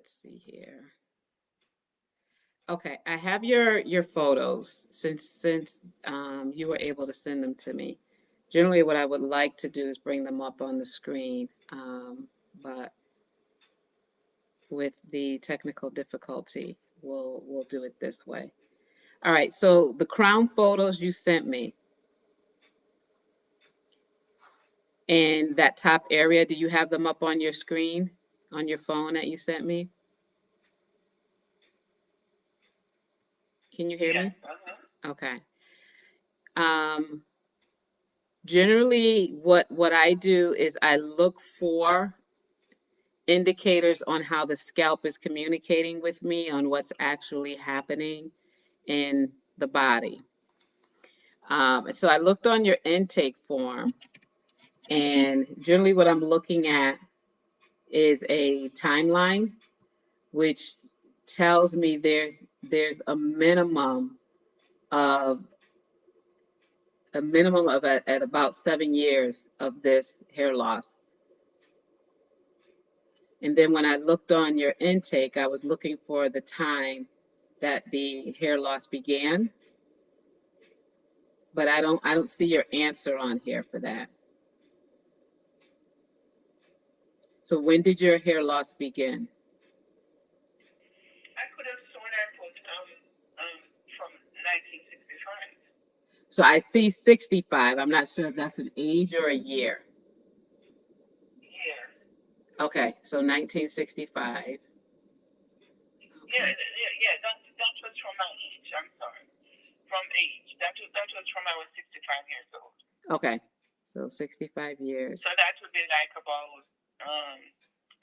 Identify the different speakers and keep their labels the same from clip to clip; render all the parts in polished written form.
Speaker 1: let's see here. Okay, I have your photos since you were able to send them to me. Generally, what I would like to do is bring them up on the screen, but with the technical difficulty, we'll do it this way. All right, so the crown photos you sent me in that top area, do you have them up on your screen, on your phone that you sent me? Can you hear me? Okay. Um, Generally, what I do is I look for indicators on how the scalp is communicating with me on what's actually happening in the body. So I looked on your intake form, and generally what I'm looking at is a timeline, which tells me there's of a minimum of at about 7 years of this hair loss. And then when I looked on your intake, I was looking for the time that the hair loss began, but I don't see your answer on here for that. So when did your hair loss begin?
Speaker 2: I could have sworn I put from 1965.
Speaker 1: So I see 65. I'm not sure if that's an age or a year.
Speaker 2: Yeah.
Speaker 1: Okay, so 1965.
Speaker 2: Yeah,
Speaker 1: Okay.
Speaker 2: yeah. That was from my age. I'm sorry. From age. That was from I was 65 years old.
Speaker 1: Okay, so 65 years.
Speaker 2: So that would be like about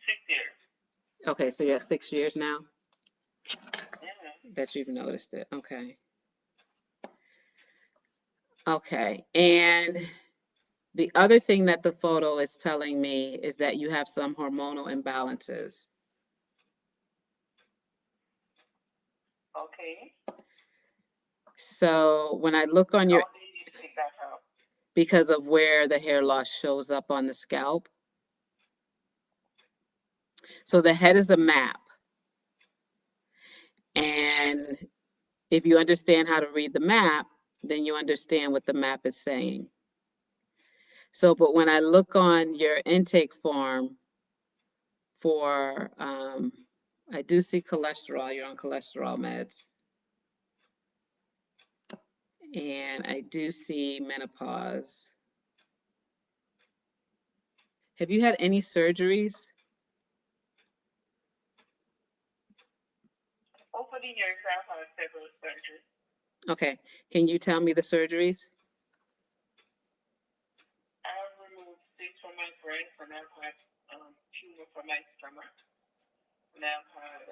Speaker 2: 6 years.
Speaker 1: Okay, so you're 6 years now
Speaker 2: Mm-hmm.
Speaker 1: that you've noticed it. Okay. Okay, and the other thing that the photo is telling me is that you have some hormonal imbalances.
Speaker 2: Okay.
Speaker 1: So when I look on your,
Speaker 2: How did you pick that out?
Speaker 1: because of where the hair loss shows up on the scalp. So the head is a map. And if you understand how to read the map, then you understand what the map is saying. So, but when I look on your intake form for, I do see cholesterol, you're on cholesterol meds. And I do see menopause. Have you had any surgeries?
Speaker 2: Over the years, I've had several surgeries.
Speaker 1: Okay. Can you tell me the surgeries?
Speaker 2: I've removed 6 from my breast, and I've had tumor from my stomach, and I've had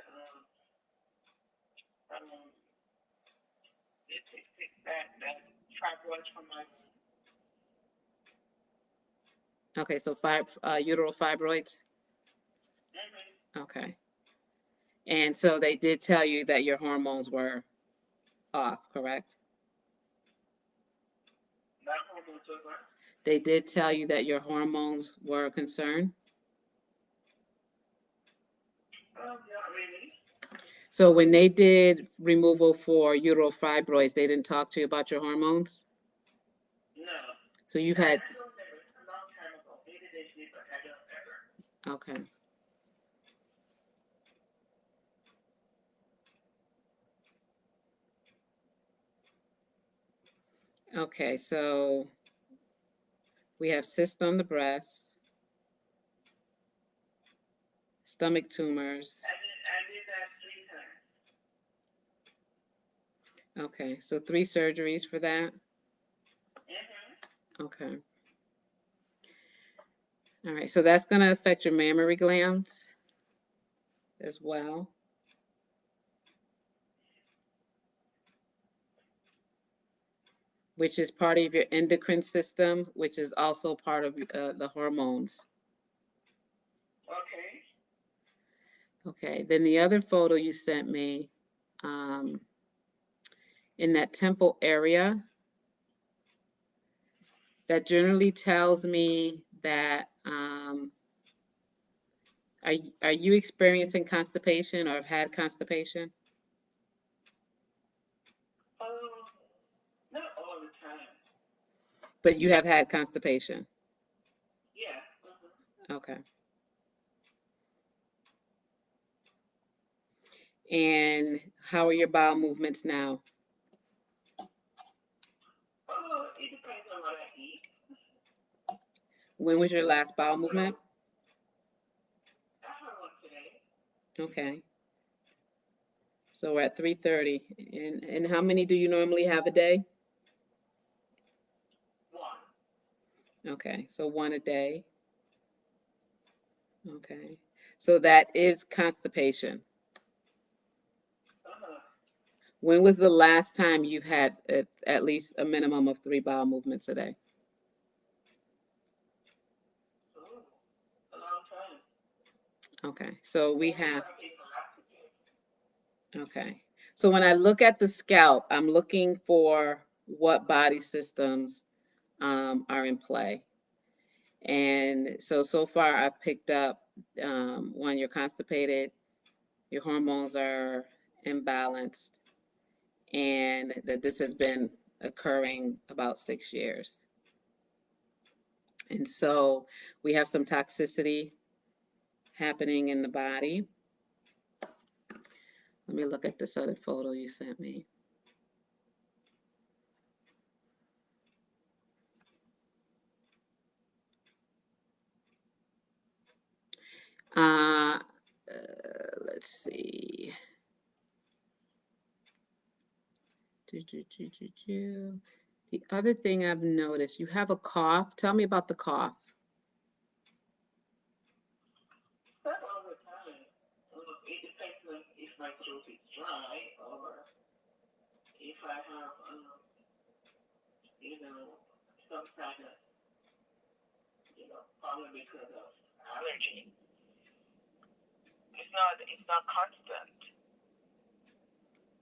Speaker 2: that fibroids from my womb.
Speaker 1: Okay, so uteral fibroids.
Speaker 2: Mm-hmm.
Speaker 1: Okay. And so they did tell you that your hormones were off, correct?
Speaker 2: That hormones was what?
Speaker 1: They did tell you that your hormones were a concern?
Speaker 2: Not really.
Speaker 1: So when they did removal for uteral fibroids, they didn't talk to you about your hormones?
Speaker 2: No.
Speaker 1: So you've
Speaker 2: I
Speaker 1: had,
Speaker 2: don't remember. A long time ago. Maybe they did, but I don't remember.
Speaker 1: okay. Okay, so we have cyst on the breast, stomach tumors.
Speaker 2: I did that 3 times.
Speaker 1: Okay, so 3 surgeries for that.
Speaker 2: Mm-hmm.
Speaker 1: Okay. All right, so that's going to affect your mammary glands as well. Which is part of your endocrine system, which is also part of the hormones.
Speaker 2: Okay.
Speaker 1: Okay, then the other photo you sent me, in that temple area, that generally tells me that Are you experiencing constipation or have had constipation?
Speaker 2: Not all the time.
Speaker 1: But you have had constipation.
Speaker 2: Yeah.
Speaker 1: Okay. And how are your bowel movements now?
Speaker 2: It depends on what I eat.
Speaker 1: When was your last bowel movement?
Speaker 2: I had one today.
Speaker 1: Okay. So we're at 3:30. And how many do you normally have a day?
Speaker 2: One.
Speaker 1: Okay. So one a day. Okay. So that is constipation.
Speaker 2: Uh-huh.
Speaker 1: When was the last time you've had at least a minimum of 3 bowel movements a day?
Speaker 2: Oh, a long time.
Speaker 1: Okay. So we
Speaker 2: Only if
Speaker 1: have,
Speaker 2: I take a laxative.
Speaker 1: okay. So when I look at the scalp, I'm looking for what body systems are in play. And so far I've picked up one, you're constipated, your hormones are imbalanced, and that this has been occurring about 6 years. And so we have some toxicity happening in the body. Let me look at this other photo you sent me. Uh, let's see. The other thing I've noticed, you have a cough. Tell me about the cough.
Speaker 2: Not all the time. It depends on if my throat is dry or if I have, you know, some kind of, problem because of allergy. It's not constant.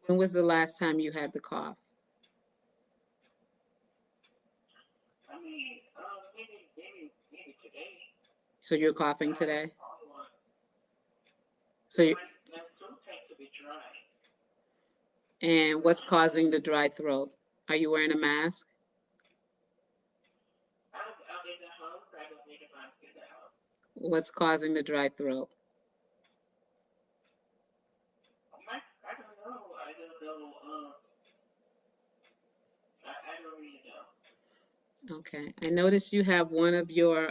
Speaker 1: When was the last time you had the cough?
Speaker 2: I mean, maybe today.
Speaker 1: So you're coughing today?
Speaker 2: Only one.
Speaker 1: So you,
Speaker 2: My throat tends to be dry.
Speaker 1: and what's causing the dry throat? Are you wearing a mask?
Speaker 2: I'm in the house. I don't need a mask in the house.
Speaker 1: What's causing the dry throat?
Speaker 2: I don't know. I don't know. I don't really know.
Speaker 1: Okay. I noticed you have one of your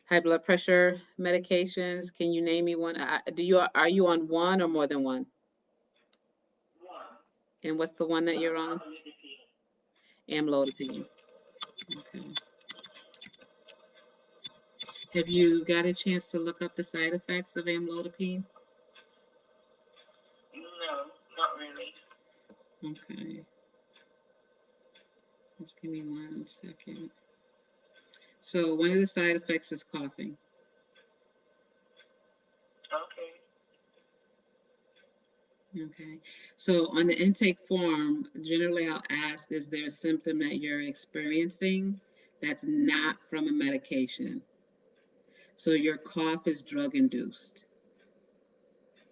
Speaker 1: high blood pressure medications. Can you name me one? Are you on one or more than one?
Speaker 2: One,
Speaker 1: And what's the one that you're on?
Speaker 2: amlodipine.
Speaker 1: Amlodipine. Okay. Have you got a chance to look up the side effects of amlodipine?
Speaker 2: No, not really.
Speaker 1: Okay. Just give me 1 second. So one of the side effects is coughing.
Speaker 2: Okay.
Speaker 1: Okay. So on the intake form, generally I'll ask, is there a symptom that you're experiencing that's not from a medication? So your cough is drug induced.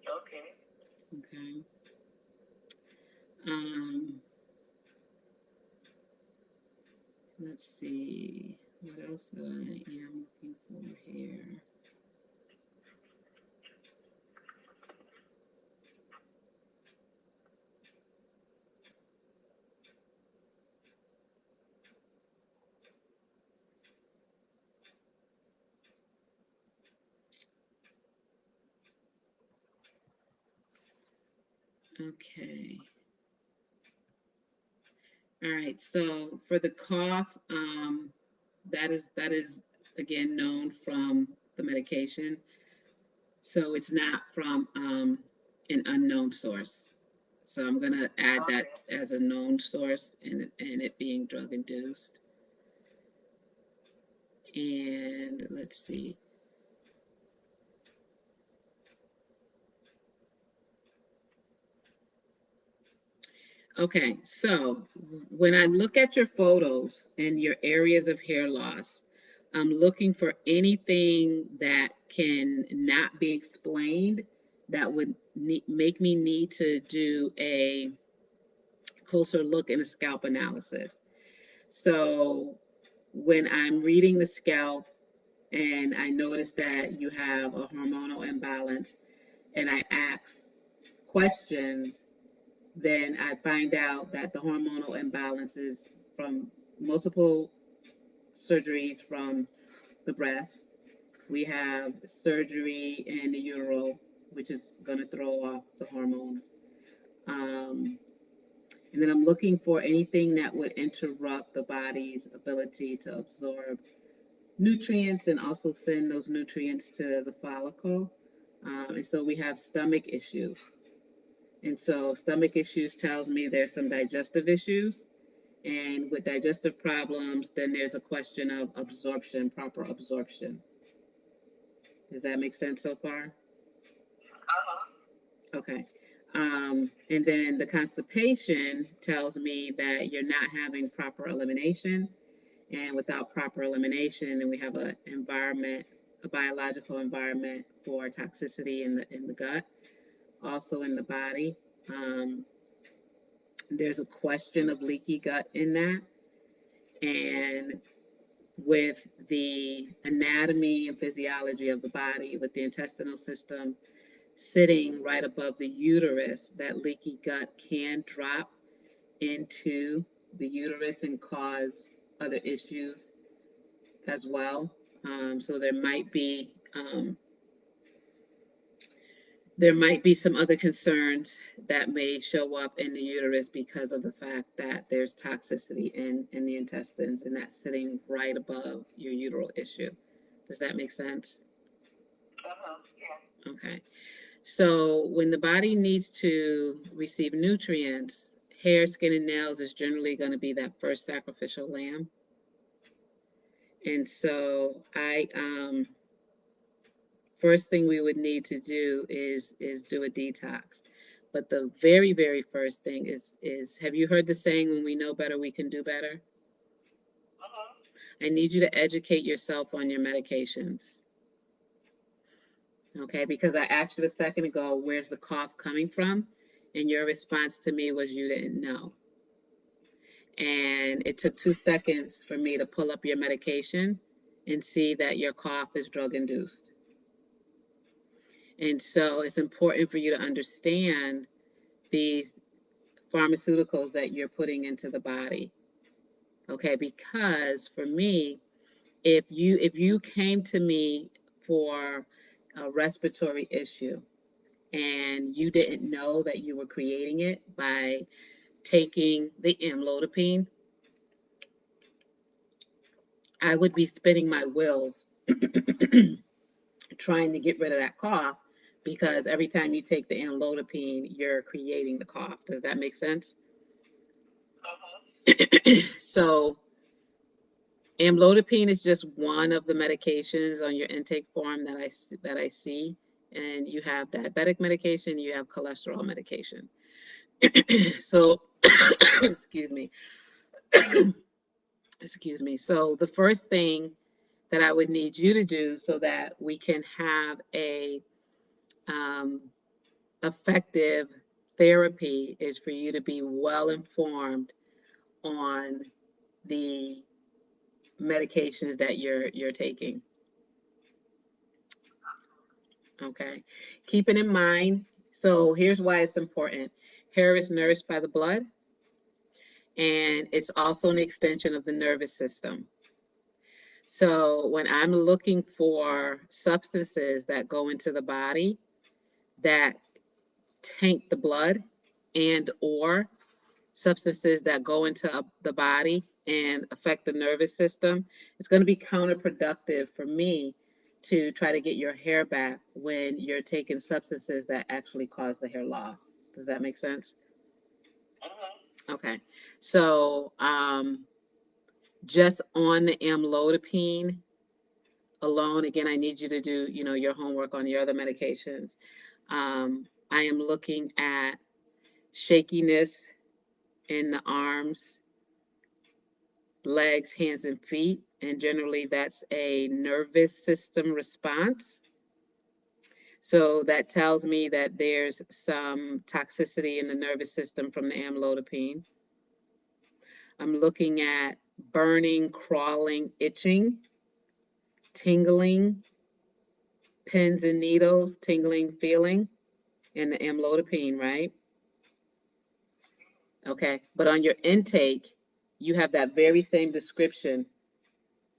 Speaker 2: Okay.
Speaker 1: Okay. Um, let's see. What else that I am looking for here? Okay. All right. So for the cough, that is again known from the medication. So it's not from an unknown source. So I'm gonna add
Speaker 2: Okay.
Speaker 1: that as a known source and it being drug induced. And let's see. Okay, so when I look at your photos and your areas of hair loss, I'm looking for anything that can not be explained that would make me need to do a closer look and a scalp analysis. So when I'm reading the scalp and I notice that you have a hormonal imbalance and I ask questions, then I find out that the hormonal imbalance is from multiple surgeries from the breast. We have surgery in the utero, which is going to throw off the hormones. Um, and then I'm looking for anything that would interrupt the body's ability to absorb nutrients and also send those nutrients to the follicle. And so we have stomach issues. And so stomach issues tells me there's some digestive issues. And with digestive problems, then there's a question of absorption, proper absorption. Does that make sense so far?
Speaker 2: Uh-huh.
Speaker 1: Okay. And then the constipation tells me that you're not having proper elimination. And without proper elimination, then we have a environment, a biological environment for toxicity in the gut, also in the body. Um, there's a question of leaky gut in that. And with the anatomy and physiology of the body, with the intestinal system sitting right above the uterus, that leaky gut can drop into the uterus and cause other issues as well. So there might be some other concerns that may show up in the uterus because of the fact that there's toxicity in the intestines and that's sitting right above your uteral issue. Does that make sense?
Speaker 2: Uh-huh. Yeah.
Speaker 1: Okay. So when the body needs to receive nutrients, hair, skin, and nails is generally going to be that first sacrificial lamb. And so first thing we would need to do is do a detox. But the very first thing is have you heard the saying, when we know better we can do better?
Speaker 2: Uh-huh.
Speaker 1: I need you to educate yourself on your medications. Okay, because I asked you a second ago, where's the cough coming from? And your response to me was you didn't know. And it took 2 seconds for me to pull up your medication and see that your cough is drug induced. And so it's important for you to understand these pharmaceuticals that you're putting into the body. Okay, because for me, if you came to me for a respiratory issue and you didn't know that you were creating it by taking the amlodipine, I would be spinning my wheels trying to get rid of that cough because every time you take the amlodipine, you're creating the cough. Does that make sense?
Speaker 2: Uh-huh.
Speaker 1: So amlodipine is just one of the medications on your intake form that I see, and you have diabetic medication, you have cholesterol medication. So, excuse me, excuse me. So the first thing that I would need you to do so that we can have a um, effective therapy is for you to be well informed on the medications that you're taking. Okay. Keeping in mind, so here's why it's important. Hair is nourished by the blood, and it's also an extension of the nervous system. So when I'm looking for substances that go into the body that taint the blood and or substances that go into the body and affect the nervous system, it's going to be counterproductive for me to try to get your hair back when you're taking substances that actually cause the hair loss. Does that make sense?
Speaker 2: Uh-huh.
Speaker 1: Okay. So, just on the amlodipine alone, again, I need you to do, your homework on your other medications. I am looking at shakiness in the arms, legs, hands, and feet. and generally that's a nervous system response. So that tells me that there's some toxicity in the nervous system from the amlodipine. I'm looking at burning, crawling, itching, tingling, pins and needles, tingling feeling, and the amlodipine, right? Okay. But on your intake, you have that very same description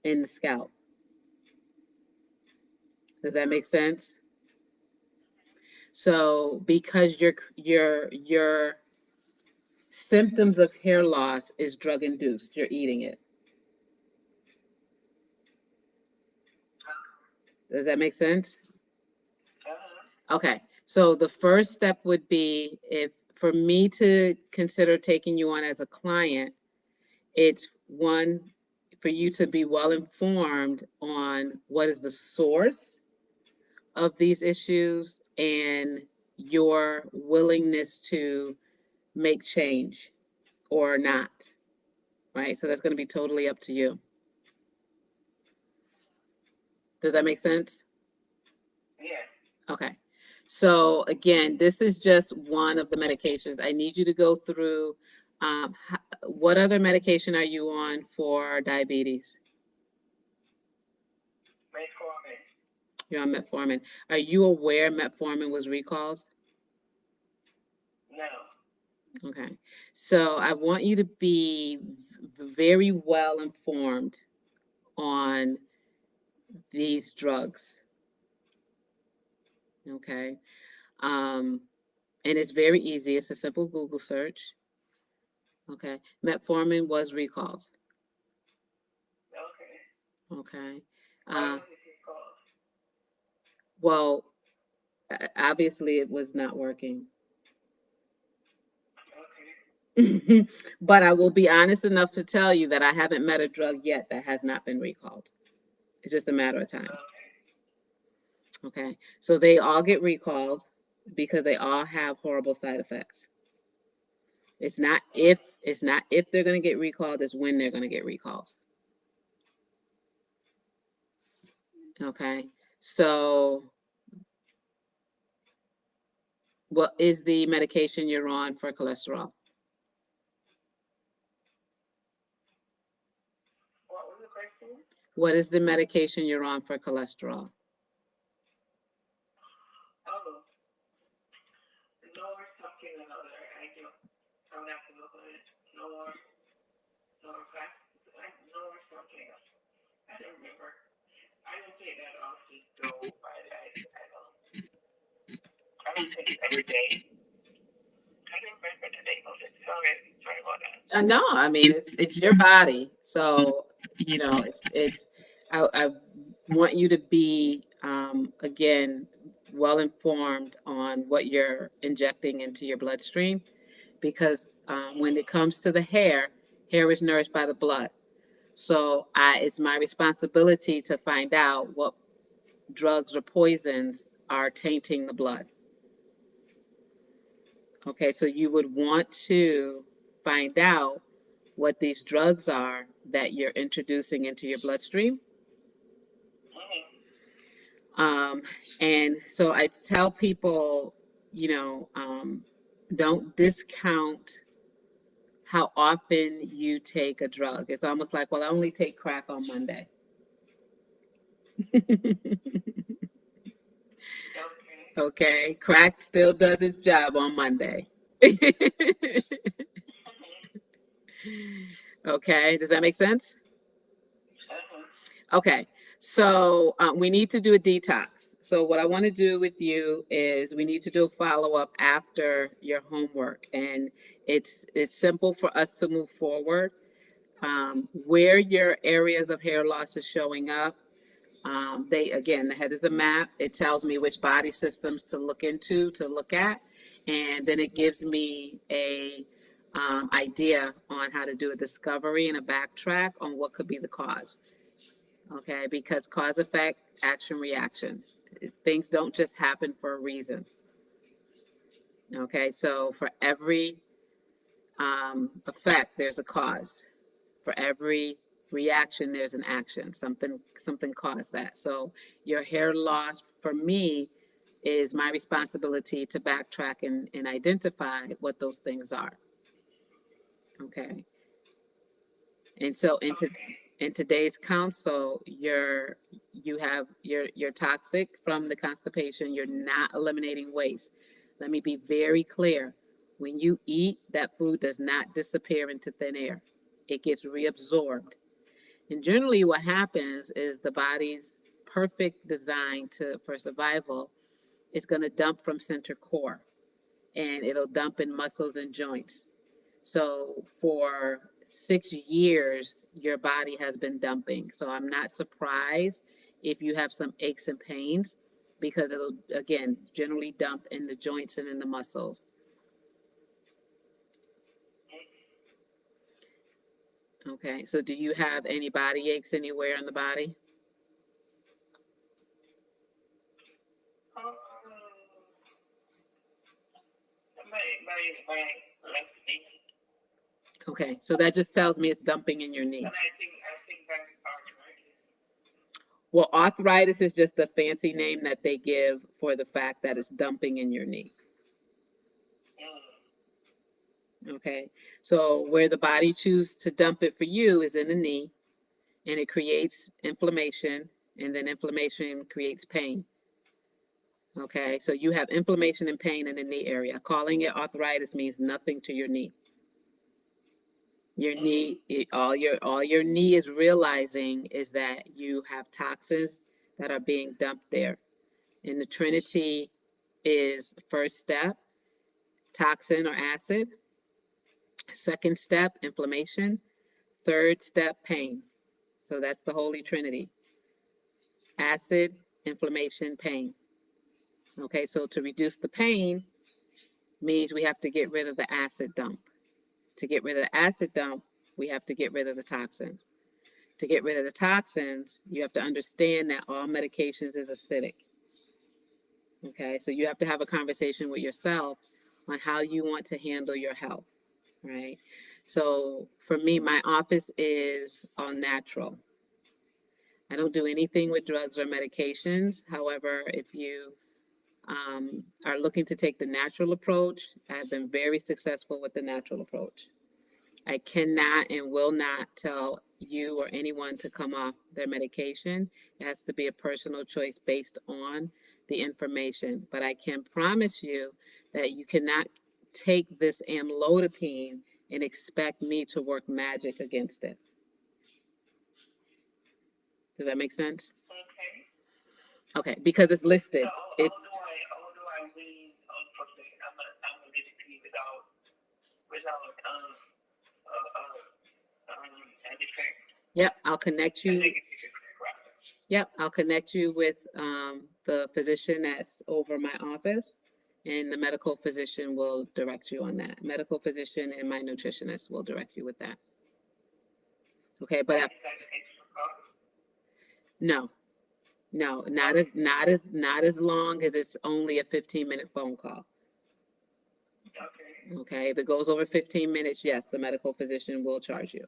Speaker 1: in the scalp. Does that make sense? So because your symptoms of hair loss is drug induced, you're eating it. Does that make sense? Okay. So the first step would be, if for me to consider taking you on as a client, it's one, for you to be well informed on what is the source of these issues and your willingness to make change or not, right? So that's going to be totally up to you. Does that make sense?
Speaker 2: Yes.
Speaker 1: Okay. So again, this is just one of the medications. I need you to go through, what other medication are you on for diabetes?
Speaker 2: Metformin.
Speaker 1: You're on metformin. Are you aware metformin was recalled?
Speaker 2: No.
Speaker 1: Okay. So I want you to be very well informed on these drugs. Okay. Um, and it's very easy. It's a simple Google search. Okay. Metformin was recalled.
Speaker 2: Okay.
Speaker 1: Okay.
Speaker 2: Why
Speaker 1: Uh,
Speaker 2: was it recalled?
Speaker 1: well, obviously it was not working.
Speaker 2: Okay.
Speaker 1: But I will be honest enough to tell you that I haven't met a drug yet that has not been recalled. It's just a matter of time.
Speaker 2: Okay.
Speaker 1: Okay. So they all get recalled because they all have horrible side effects. It's not if they're going to get recalled, it's when they're going to get recalled. Okay. So what is the medication you're on for cholesterol?
Speaker 2: What was the question?
Speaker 1: What is the medication you're on for cholesterol?
Speaker 2: Oh, nor something or another. I would have to look at it. Nor, nor fast, nor something else. I don't remember. I don't take that often, so I don't take it every day. I don't remember the name of it. Sorry about that.
Speaker 1: No, I mean it's your body, so it's I want you to be again well informed on what you're injecting into your bloodstream, because when it comes to the hair is nourished by the blood. So it's my responsibility to find out what drugs or poisons are tainting the blood. Okay, so you would want to find out what these drugs are that you're introducing into your bloodstream.
Speaker 2: Mm-hmm.
Speaker 1: Um, and so I tell people, don't discount how often you take a drug. It's almost like, well, I only take crack on Monday.
Speaker 2: Okay.
Speaker 1: Okay, crack still does its job on Monday. Okay, does that make sense?
Speaker 2: Uh-huh.
Speaker 1: Okay, so we need to do a detox. So what I want to do with you is we need to do a follow-up after your homework, and it's simple for us to move forward. Where your areas of hair loss is showing up, they again, the head is a map. It tells me which body systems to look into, to look at, and then it gives me a idea on how to do a discovery and a backtrack on what could be the cause. Okay, because cause effect, action reaction. Things don't just happen for a reason. Okay, so for every effect, there's a cause. For every reaction, there's an action. Something caused that. So your hair loss for me is my responsibility to backtrack and identify what those things are. Okay. And so in today's council, you have you're toxic from the constipation. You're not eliminating waste. Let me be very clear. When you eat, that food does not disappear into thin air. It gets reabsorbed. And generally what happens is the body's perfect design to for survival is going to dump from center core, and it'll dump in muscles and joints. So for 6 years, your body has been dumping. So I'm not surprised if you have some aches and pains because it'll, again, generally dump in the joints and in the muscles. Okay, so do you have any body aches anywhere in the body?
Speaker 2: Um, my left knee,
Speaker 1: Okay, so that just tells me it's dumping in your knee.
Speaker 2: and I think that's arthritis.
Speaker 1: Well, arthritis is just a fancy name that they give for the fact that it's dumping in your knee.
Speaker 2: Mm.
Speaker 1: Okay, so where the body chooses to dump it for you is in the knee, and it creates inflammation, and then inflammation creates pain. Okay, so you have inflammation and pain in the knee area. Calling it arthritis means nothing to your knee. Your knee, all your knee is realizing is that you have toxins that are being dumped there. And the Trinity is first step, toxin or acid. Second step, inflammation. Third step, pain. So that's the Holy Trinity: acid, inflammation, pain. Okay, so to reduce the pain means we have to get rid of the acid dump. To get rid of the acid dump, we have to get rid of the toxins. To get rid of the toxins, you have to understand that all medications is acidic. Okay, so you have to have a conversation with yourself on how you want to handle your health, right? So for me, my office is all natural. I don't do anything with drugs or medications. However, if you are looking to take the natural approach, I've been very successful with the natural approach. I cannot and will not tell you or anyone to come off their medication. It has to be a personal choice based on the information. But I can promise you that you cannot take this amlodipine and expect me to work magic against it. Does that make sense?
Speaker 2: Okay.
Speaker 1: Okay, because it's
Speaker 2: So
Speaker 1: listed. It's
Speaker 2: how do I wean on something? I'm a little without an effect,
Speaker 1: Yep, I'll connect
Speaker 2: a
Speaker 1: you.
Speaker 2: negative effect rather.
Speaker 1: Yep, I'll connect you with the physician that's over my office, and the medical physician will direct you on that. Medical physician and my nutritionist will direct you with that. Okay, but
Speaker 2: Is that an extra cost?
Speaker 1: no, no, not as
Speaker 2: Okay.
Speaker 1: not as not as long as it's only a 15-minute phone call.
Speaker 2: Okay.
Speaker 1: Okay, if it goes over 15 minutes, yes, the medical physician will charge you.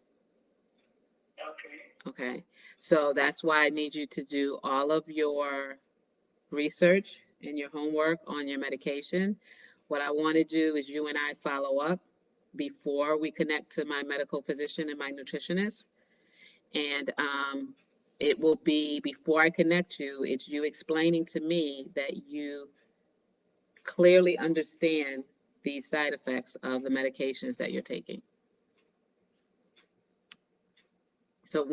Speaker 2: Okay.
Speaker 1: Okay, so that's why I need you to do all of your research and your homework on your medication. What I want to do is you and I follow up before we connect to my medical physician and my nutritionist. And it will be before I connect you, it's you explaining to me that you clearly understand the side effects of the medications that you're taking. So
Speaker 2: Okay.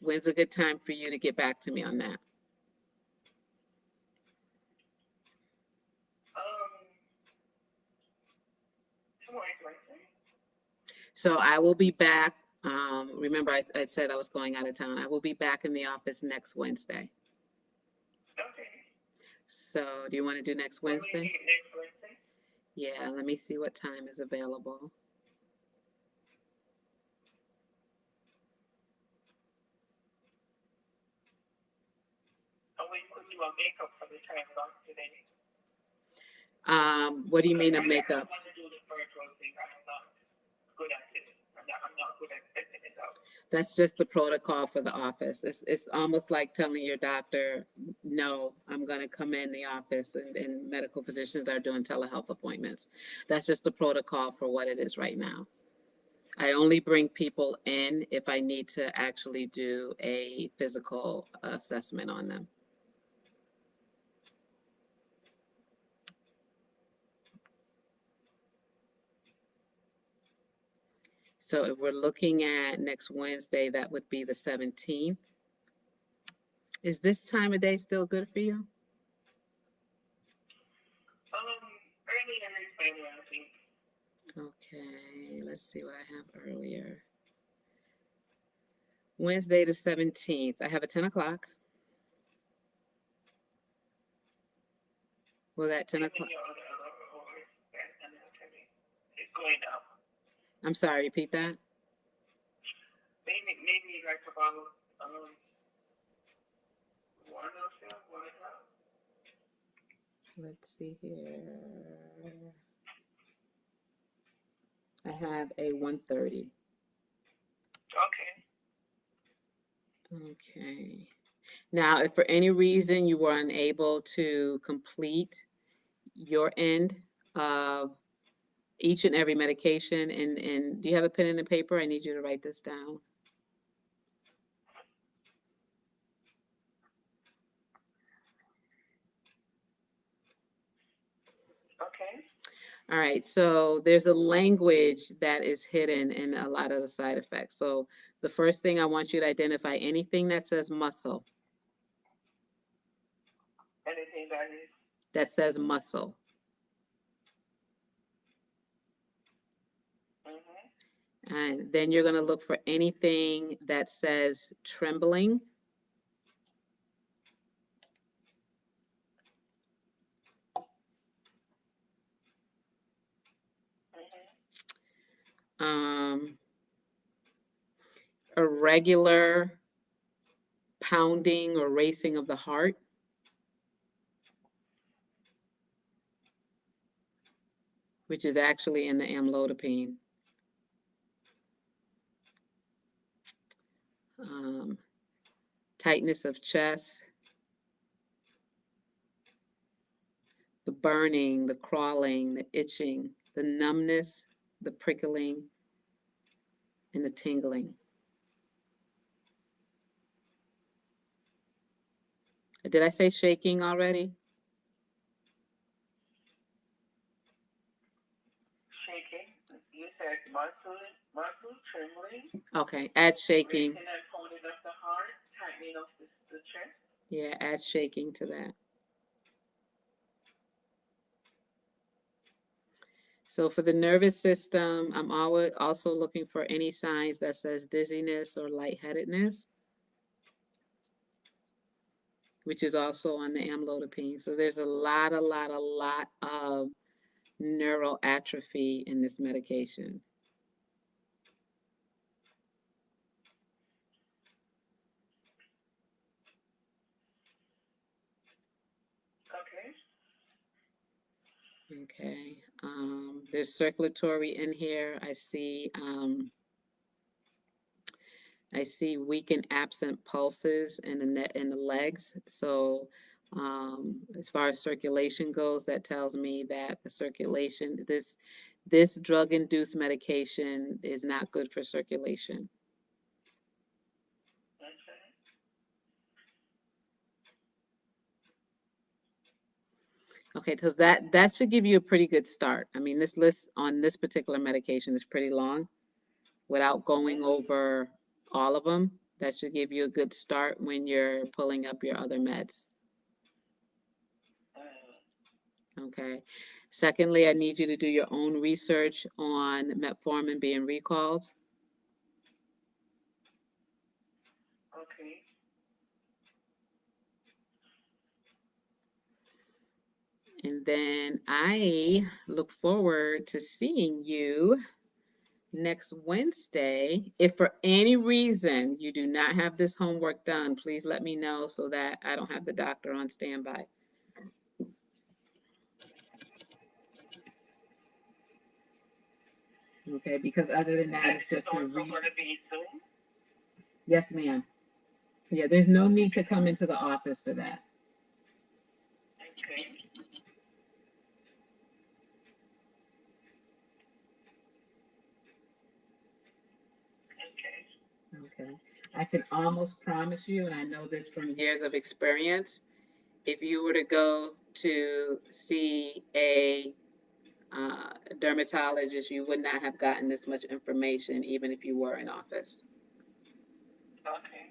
Speaker 1: when's a good time for you to get back to me on that?
Speaker 2: Um, tomorrow's Wednesday.
Speaker 1: So I will be back. Remember, I said I was going out of town. I will be back in the office next Wednesday.
Speaker 2: Okay.
Speaker 1: So do you want to do next
Speaker 2: When we
Speaker 1: Wednesday?
Speaker 2: meet next Wednesday,
Speaker 1: Yeah, let me see what time is available.
Speaker 2: and we could do a makeup for the time off today.
Speaker 1: What do you
Speaker 2: Because
Speaker 1: mean a
Speaker 2: I don't
Speaker 1: makeup?
Speaker 2: want to do the virtual thing. I'm not good at it. I'm not good at setting it up.
Speaker 1: That's just the protocol for the office. It's almost like telling your doctor, no, I'm going to come in the office, and medical physicians are doing telehealth appointments. That's just the protocol for what it is right now. I only bring people in if I need to actually do a physical assessment on them. So if we're looking at next Wednesday, that would be the 17th. Is this time of day still good for you?
Speaker 2: Earlier is better, I think.
Speaker 1: Okay, let's see what I have earlier. Wednesday the 17th. I have a 10 o'clock. Will that 10
Speaker 2: Give me
Speaker 1: o'clock?
Speaker 2: your other hours, and I'll tell you. It's going up.
Speaker 1: I'm sorry, repeat that.
Speaker 2: Maybe like about one or so, 1 o'clock.
Speaker 1: Let's see here. I have a 1:30.
Speaker 2: Okay.
Speaker 1: Okay. Now, if for any reason you were unable to complete your end of each and every medication, and do you have a pen and a paper? I need you to write this down.
Speaker 2: Okay.
Speaker 1: All right, so there's a language that is hidden in a lot of the side effects. So the first thing I want you to identify anything that says muscle,
Speaker 2: Anything that is.
Speaker 1: that says muscle.
Speaker 2: Mhm.
Speaker 1: And then you're going to look for anything that says trembling,
Speaker 2: Mhm.
Speaker 1: um, irregular pounding or racing of the heart, which is actually in the amlodipine. Um, tightness of chest, the burning, the crawling, the itching, the numbness, the prickling, and the tingling. Did I say shaking already?
Speaker 2: Shaking. You said muscle trembling,
Speaker 1: Okay, add shaking.
Speaker 2: racing and pounding of the heart, tightening of the chest.
Speaker 1: Yeah, add shaking to that. So for the nervous system, I'm always also looking for any signs that says dizziness or lightheadedness, which is also on the amlodipine. So there's a lot of neural atrophy in this medication.
Speaker 2: Okay.
Speaker 1: Okay. There's circulatory in here. I see weak and absent pulses in the neck in the legs. So as far as circulation goes, that tells me that the circulation, this drug-induced medication is not good for circulation.
Speaker 2: Okay.
Speaker 1: Okay, so that should give you a pretty good start. I mean, this list on this particular medication is pretty long. Without going
Speaker 2: Mhm.
Speaker 1: over all of them, that should give you a good start when you're pulling up your other meds.
Speaker 2: Mhm.
Speaker 1: Okay. Secondly, I need you to do your own research on metformin being recalled.
Speaker 2: Okay.
Speaker 1: And then I look forward to seeing you next Wednesday. If for any reason you do not have this homework done, please let me know so that I don't have the doctor on standby. Okay, because other than that,
Speaker 2: And
Speaker 1: it's
Speaker 2: this is
Speaker 1: just a
Speaker 2: also
Speaker 1: read.
Speaker 2: going to be Zoom.
Speaker 1: Yes, ma'am. Yeah, there's no need to come into the office for that.
Speaker 2: Okay. Okay.
Speaker 1: Okay. I can almost promise you, and I know this from years of experience, if you were to go to see a dermatologist, you would not have gotten this much information, even if you were in office.
Speaker 2: Okay.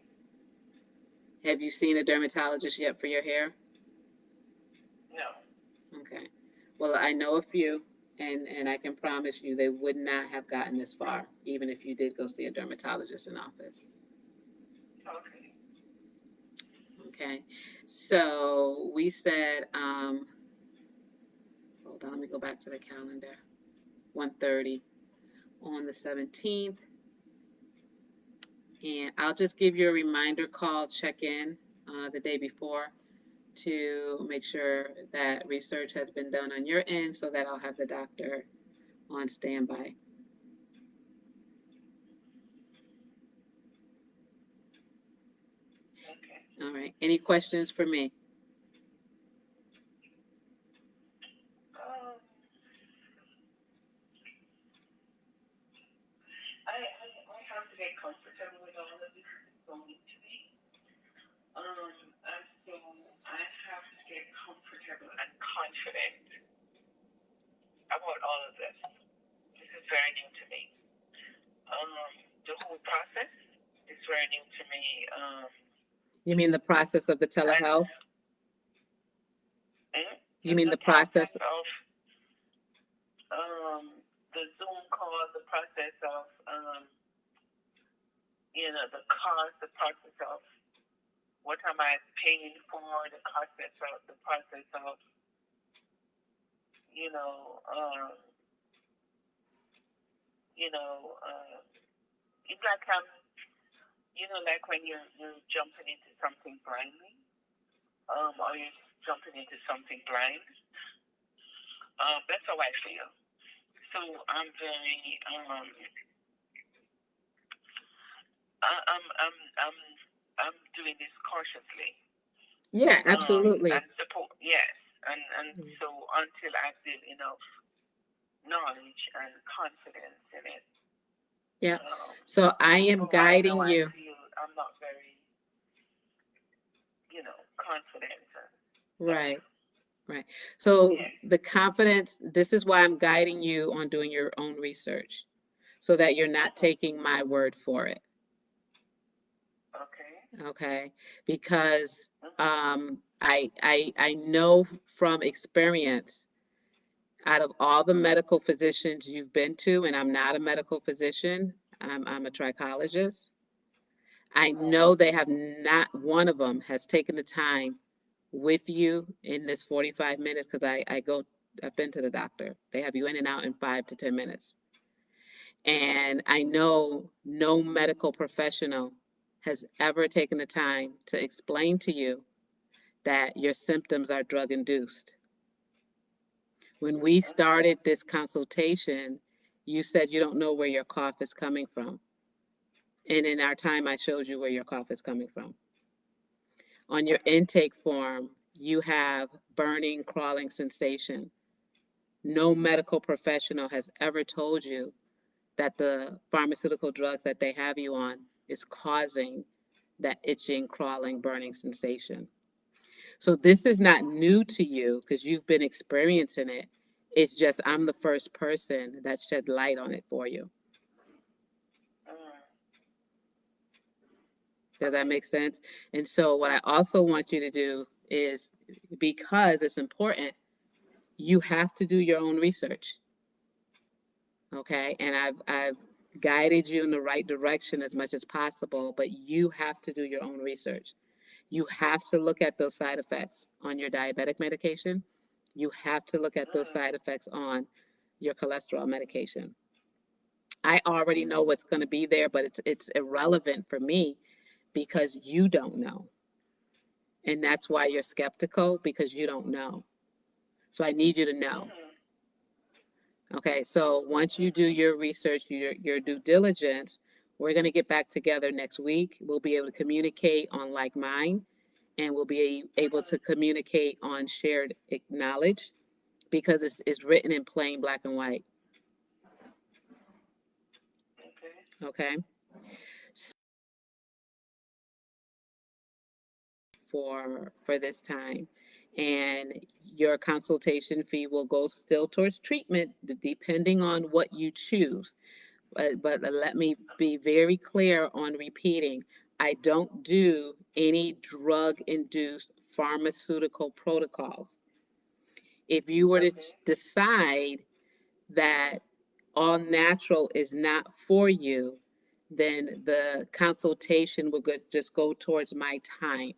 Speaker 1: Have you seen a dermatologist yet for your hair?
Speaker 2: No.
Speaker 1: Okay. Well, I know a few, and I can promise you they would not have gotten this far, even if you did go see a dermatologist in office.
Speaker 2: Okay.
Speaker 1: Okay. So we said, hold on, let me go back to the calendar. 1:30 on the 17th. And I'll just give you a reminder call, check in the day before to make sure that research has been done on your end so that I'll have the doctor on standby.
Speaker 2: Okay.
Speaker 1: All right. Any questions for me?
Speaker 2: Um, I have to get comfortable with all of this. It's so new to me. And so I have to get comfortable and confident about all of this. This is very new to me. Um, the whole process is very new to me.
Speaker 1: You mean the process of the
Speaker 2: And
Speaker 1: telehealth? You mean
Speaker 2: the
Speaker 1: the
Speaker 2: process
Speaker 1: process?
Speaker 2: of the Zoom call, the process of the cost, the process of what am I paying for, the process of you know um, it's like like when you're jumping into something blindly, or you're jumping into something blind. That's how I feel. So I'm very I'm I'm doing this cautiously.
Speaker 1: Yeah, absolutely.
Speaker 2: And support, yes, and so until I build enough knowledge and confidence in it.
Speaker 1: Yeah. So I
Speaker 2: So
Speaker 1: am
Speaker 2: right now
Speaker 1: guiding
Speaker 2: I
Speaker 1: you.
Speaker 2: feel I'm not very confident. That's
Speaker 1: Right, right. So
Speaker 2: yeah.
Speaker 1: the confidence, this is why I'm guiding you on doing your own research so that you're not
Speaker 2: Mhm.
Speaker 1: taking my word for it.
Speaker 2: Okay.
Speaker 1: Okay? Because
Speaker 2: Mhm.
Speaker 1: I know from experience out of all the medical physicians you've been to, and I'm not a medical physician, I'm a trichologist. I
Speaker 2: Mhm.
Speaker 1: know they have not one of them has taken the time with you in this 45 minutes because I've been to the doctor. They have you in and out in 5 to 10 minutes. And I know no medical professional has ever taken the time to explain to you that your symptoms are drug induced. When we
Speaker 2: Mhm.
Speaker 1: started this consultation, you said you don't know where your cough is coming from. And in our time, I showed you where your cough is coming from. On your
Speaker 2: Mhm.
Speaker 1: intake form, you have burning, crawling sensation. No medical professional has ever told you that the pharmaceutical drugs that they have you on is causing that itching, crawling, burning sensation. So this is not new to you because you've been experiencing it. It's just I'm the first person that shed light on it for you.
Speaker 2: Mhm.
Speaker 1: Does that
Speaker 2: Okay.
Speaker 1: make sense? And so what I also want you to do is because it's important, you have to do your own research. Okay? And I've guided you in the right direction as much as possible, but you have to do your own research. You have to look at those side effects on your diabetic medication. You have to look at those
Speaker 2: Mhm.
Speaker 1: side effects on your cholesterol medication. I already know what's going to be there, but it's irrelevant for me because you don't know. And that's why you're skeptical because you don't know. So I need you to know.
Speaker 2: Mhm.
Speaker 1: Okay, so once you do
Speaker 2: Mhm.
Speaker 1: your research, your due diligence, We're going to get back together next week. We'll be able to communicate on like mind, and we'll be able to communicate on shared knowledge because it's written in plain black and white.
Speaker 2: Okay.
Speaker 1: Okay. For this time, and your consultation fee will go still towards treatment depending on what you choose. But let me be very clear on repeating, I don't do any drug induced pharmaceutical protocols. If you were to
Speaker 2: Okay.
Speaker 1: decide that all natural is not for you, then the consultation will just go towards my time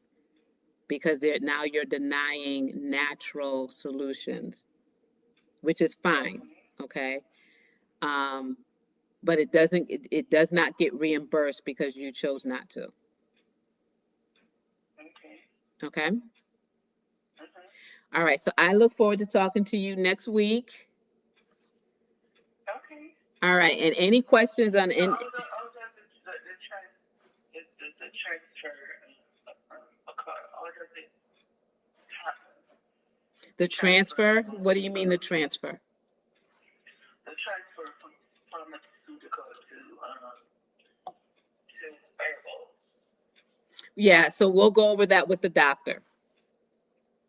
Speaker 1: because now you're denying natural solutions, which is fine.
Speaker 2: Okay.
Speaker 1: Okay. Um, but it does not get reimbursed because you chose not to.
Speaker 2: Okay.
Speaker 1: Okay.
Speaker 2: Mhm.
Speaker 1: All right. So I look forward to talking to you next week.
Speaker 2: Okay.
Speaker 1: All right. And any questions on
Speaker 2: So
Speaker 1: in
Speaker 2: all the transfer all does it happen?
Speaker 1: the
Speaker 2: The transfer
Speaker 1: transfer? What do you mean the transfer?
Speaker 2: the transfer from pharmaceutical to herbal.
Speaker 1: Yeah. So we'll go over that with the doctor.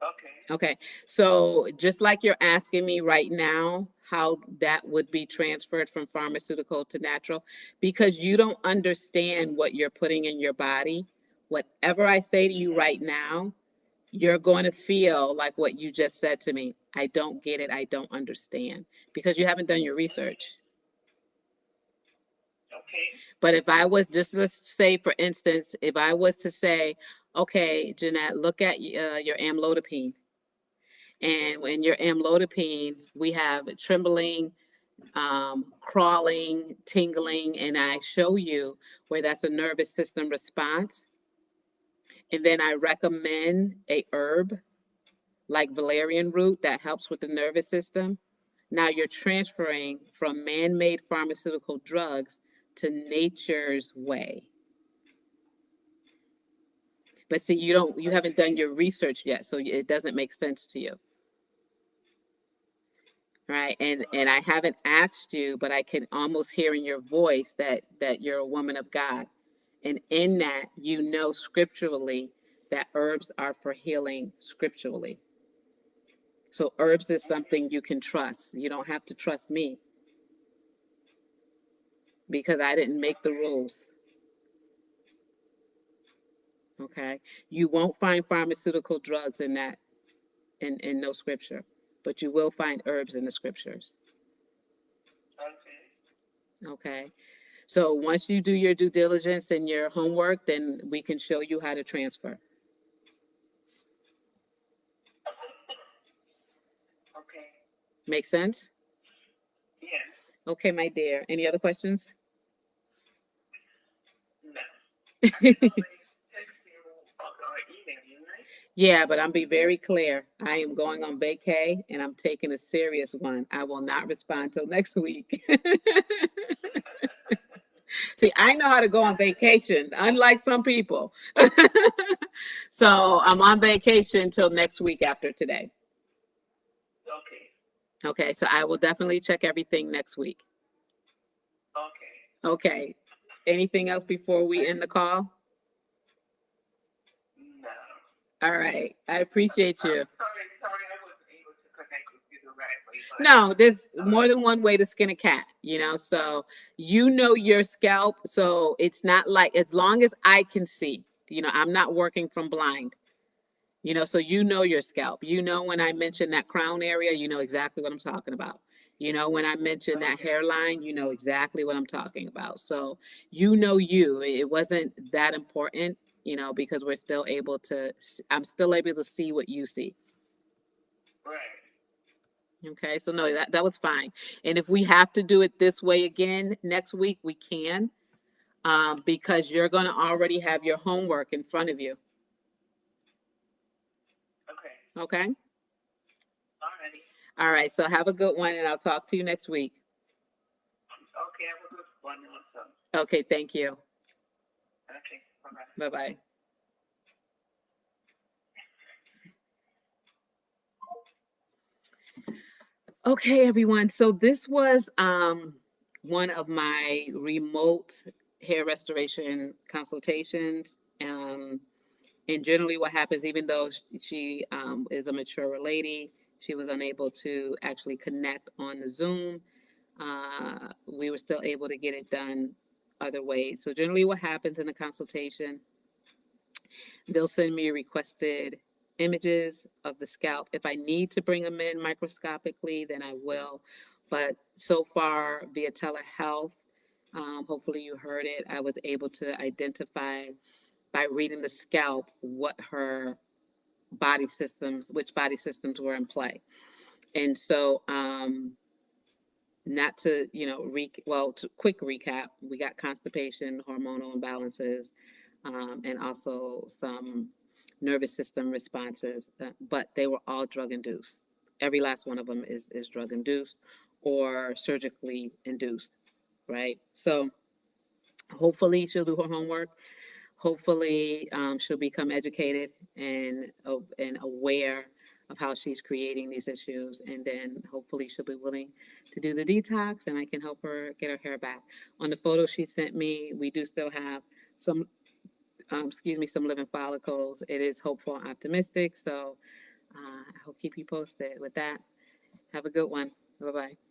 Speaker 2: Okay.
Speaker 1: Okay. So just like you're asking me right now, how that would be transferred from pharmaceutical to natural, because you don't understand what you're putting in your body, whatever I say to you right now, you're going to feel like what you just said to me. I don't get it. I don't understand because you haven't done your research.
Speaker 2: Okay.
Speaker 1: But if I was just, let's say, for instance, if I was to say, okay, Jeanette, look at your amlodipine. And when your amlodipine, we have trembling, crawling, tingling, and I show you where that's a nervous system response. And then I recommend a herb like valerian root that helps with the nervous system. Now you're transferring from man made pharmaceutical drugs to nature's way. But see, you haven't
Speaker 2: Okay.
Speaker 1: done your research yet, so it doesn't make sense to you. Right, and I haven't asked you, but I can almost hear in your voice that you're a woman of God, and in that you know scripturally that herbs are for healing scripturally. So herbs is
Speaker 2: Okay.
Speaker 1: something you can trust. You don't have to trust me because I didn't make the
Speaker 2: Okay.
Speaker 1: rules. Okay, you won't find pharmaceutical drugs in that in no scripture, but you will find herbs in the scriptures.
Speaker 2: Okay.
Speaker 1: Okay. So once you do your due diligence and your homework, then we can show you how to transfer.
Speaker 2: Okay.
Speaker 1: Make sense?
Speaker 2: Yes.
Speaker 1: Okay, my dear. Any other questions?
Speaker 2: No. I can always text you or email you, right?
Speaker 1: Yeah, but I'm be very clear. I am going on vacay and I'm taking a serious one. I will not respond till next week. See, I know how to go on vacation, unlike some people. So I'm on vacation till next week after today.
Speaker 2: Okay.
Speaker 1: Okay, so I will definitely check everything next week.
Speaker 2: Okay.
Speaker 1: Okay. Anything else before we end the call?
Speaker 2: No.
Speaker 1: All right. I appreciate you.
Speaker 2: Sorry, I wasn't able to connect with you the right way, but
Speaker 1: No, there's more
Speaker 2: uh,
Speaker 1: than one way to skin a cat, so you know your scalp. So it's not like, as long as I can see, I'm not working from blind. So you know your scalp. When I mention that crown area, you know exactly what I'm talking about. When I mention that
Speaker 2: okay.
Speaker 1: hairline, you know exactly what I'm talking about. So you. It wasn't that important, because we're still able to, I'm still able to see what you see.
Speaker 2: Right.
Speaker 1: Okay, so no, that was fine. And if we have to do it this way again next week, we can, because you're going to already have your homework in front of you.
Speaker 2: Okay.
Speaker 1: Okay.
Speaker 2: Alrighty.
Speaker 1: All right. So have a good one, and I'll talk to you next week.
Speaker 2: Okay, have a good one also.
Speaker 1: Okay, thank you.
Speaker 2: Okay, bye bye.
Speaker 1: Bye bye. Okay, everyone. So this was one of my remote hair restoration consultations. Um, and generally, what happens, even though she is a mature lady, she was unable to actually connect on the Zoom. We were still able to get it done other ways. So generally, what happens in a consultation, they'll send me requested images of the scalp. If I need to bring them in microscopically, then I will. But so far, via telehealth, hopefully you heard it, I was able to identify by reading the scalp what her body systems, which body systems were in play. And so, not to, to quick recap, we got constipation, hormonal imbalances, and also some nervous system responses, but they were all drug induced. Every last one of them is drug induced or surgically induced, right? So hopefully she'll do her homework. Hopefully she'll become educated and aware of how she's creating these issues, and then hopefully she'll be willing to do the detox, and I can help her get her hair back. On the photo she sent me, we do still have some some living follicles. It is hopeful and optimistic. So I'll keep you posted with that. Have a good one. Bye bye.